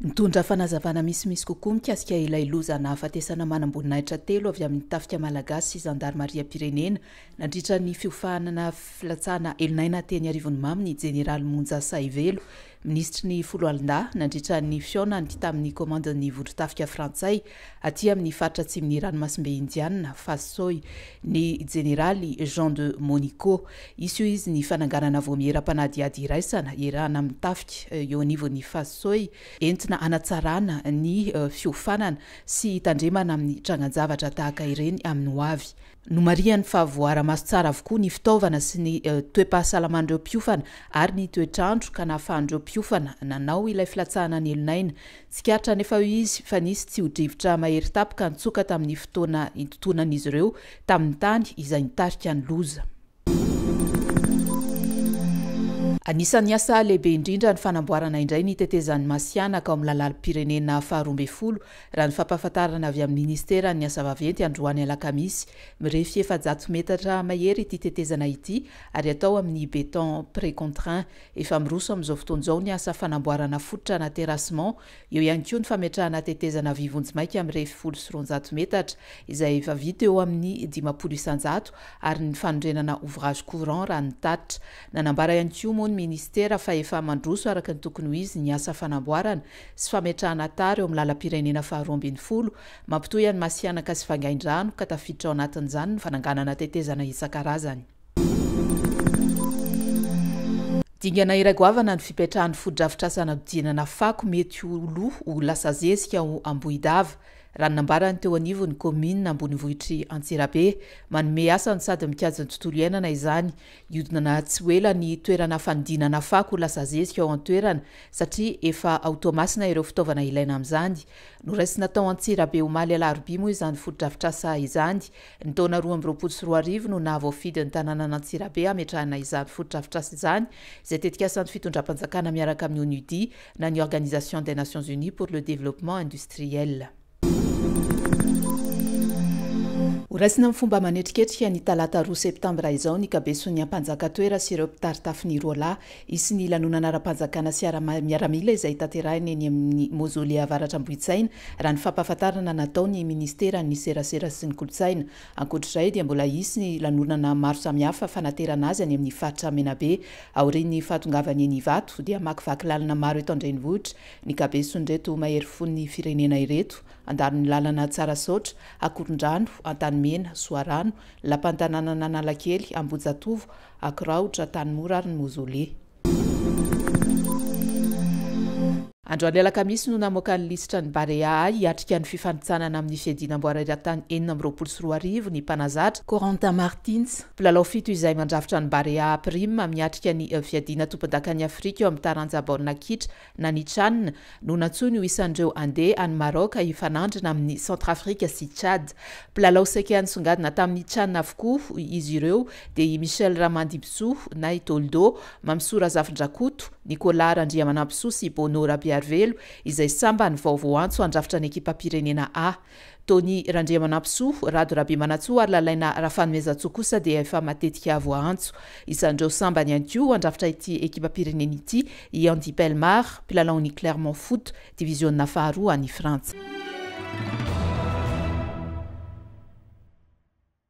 Nitondra fanazavana misimisy kokoa mikasika ilay loza nahafatesana manam-boninahitra telo avy amin'ny tafika malagasy sy zandarmaria-pirenena nandritra ny fiofanana filatsana Elinaina teny Arivon'ny Mamy ny Jeneraly Monja Saivelo, ministry ny Foloalinda nandritra ny fionany tamin'ny komandon'ny vodron-tafika Frantsay aty amin'ny faritra atsimon'ny ranomasimbe Indiana Fasoy ny Jeneraly Jean de Monico. Izy io izy ny fananganana voamieram-panadiady iraisana irana amin'ny tafika eo anivon'ny Fasoy entina anatsarana ny fiofanana sy tandremana amin'ny trangan-javatra tahaka ireny amin'ny hoavy. Nomariany fa voara-maso tsara avokoa ny fitaovana sy ny toe-pahasalaman'ireo mpiofana ary ny toetrandro ka nahafahan'ireo mpiofana nanao ilay filatsahana ny Elinaina. Tsikaritra nefa izy fa nisy tsy hodrivotra mahery tapoka nitsoka tamin'ny fotoana intontonan'izy ireo tamin'ny tany izay nitarika ny loza. Anisan'ny asa lehibe indrindra ny fanamboarana indray ny tetezan'ny masianaka ao amin'ny lalàlam-pirenena faharoa ambin'ny folo raha ny fampahafantarana avy amin'ny ministera ny asa vaventy androany alakamisy. Mirefy 700 metatra mahery ity tetezana ity ary atao amin'ny béton pré-contraint. Efa miroso amin'izao fotoan'izao ny asa fanamboarana fototra na terrassement, eo ihany koa ny fametrahana tetezana vy-vonjimaika mirefy 100 metatra izay efa vita eo amin'ny 500 ary ny fanondrenana ouvrage courant raha ny tatitra. Nanambara ihany koa moa ministera fa efa mandroso araka ny tokony ho izy ny asa fanamboarana sy fametrahana tara eo amin'ny lalam-pirenena faharoa ambin'ny folo, mampitohy any masianaka sy fangain-drano ka tafiditra ao anatin'izany ny fananganana tetezana isan-karazany. Dingana iray goavana ny fipetrahan'ny foto-drafitrasana dodinana fako mety ho loha ho lasa zezika ho Ambohidava. Raha nambarany teo anivon'ny komina Ambonivohitry Antsirabe, manome asa ny sady mikajy ny tontolo iainana izany. Iodina tsy ho ela ny toerana fanodinana fako lasa zezika ao an-toerana satria efa automasina ireo fitaovana ilaina amin'izany. Noraisina tao Antsirabe omaly alarobia moa izany foto-drafitrasa izany. Ny taona 2024 no nahavoafidy ny tanàna Antsirabe ametrahana izany foto-drafitrasa izany, izay tetika asan'ny fitondram-panjakana miaraka amin'ny ONUD na ny Organisation des Nations Unies pour le Développement Industriel. Horaisina amin'ny fomba manetriketrika ny talata 2 septambra izao ny kabeson'ny ampanjakatoera sy ireo mpitary tafin'ny Rola isy ny lanonana ara-panjakana sy miaramila izay tanterahiny eny amin'ny maozolea avaratra Ambohitsaina raha ny fampahafantarana nataony ministera ny serasera sy ny kolotsaina. Ankoatr'izay dia mbola isy ny lanonana maro samihafa fanaterana azy any amin'ny faritra Menabe. Aorian'ny fahatongavany eny Ivato dia makivaky lalana maro eto an-drenivohitra ny kabeson'ireto mahery fon'ny firenena ireto, andaron'ny lalana Tsarasotra, Akorondrano, Antanimena, Soarano, Lapantanànana Analakely, Ambojatovo, Akoraotra, Tanimora ary ny Maozolea. Androany alakamisy no namoaka ny lisitra ny Barea hiatrika ny fifanitsanana amin'ny fiadinam-boara eran-tany 424 ny mpanazatra Corentin Martins, mpilalao fito izay mandrafitra ny Barea prime miatrika ny fiadina tompon-dakany Afrika eo amin'ny taranja baolina kitra na ny Tchad no nantsony ho isan'ireo andeha any Maroc hifanandrina amin'ny Centrafrika sy Tchad. Mpilalao saika nisongadina tamin'ny Tchad avokoa izy ireo dia i Michel Ramandimsou na i Toldo, Mamsora Zafindrakoto, Nicolas Randriamanampiso sy Bono Rabiarvelo izay samba ny vaovao antso andrafitra ny ekipa pirenena A. Tony Randriamanampiso, Rado Rabemanatsoa ary Lalaina Rafanomezatsoa kosa dia efa matetika avo antso. Isan'ireo sambany ihany koa andrafitra ity ekipa pirenena ity i Andy Pelmar, mpilalao ny Clermont Foot, divisionna faharoa any Frantsa.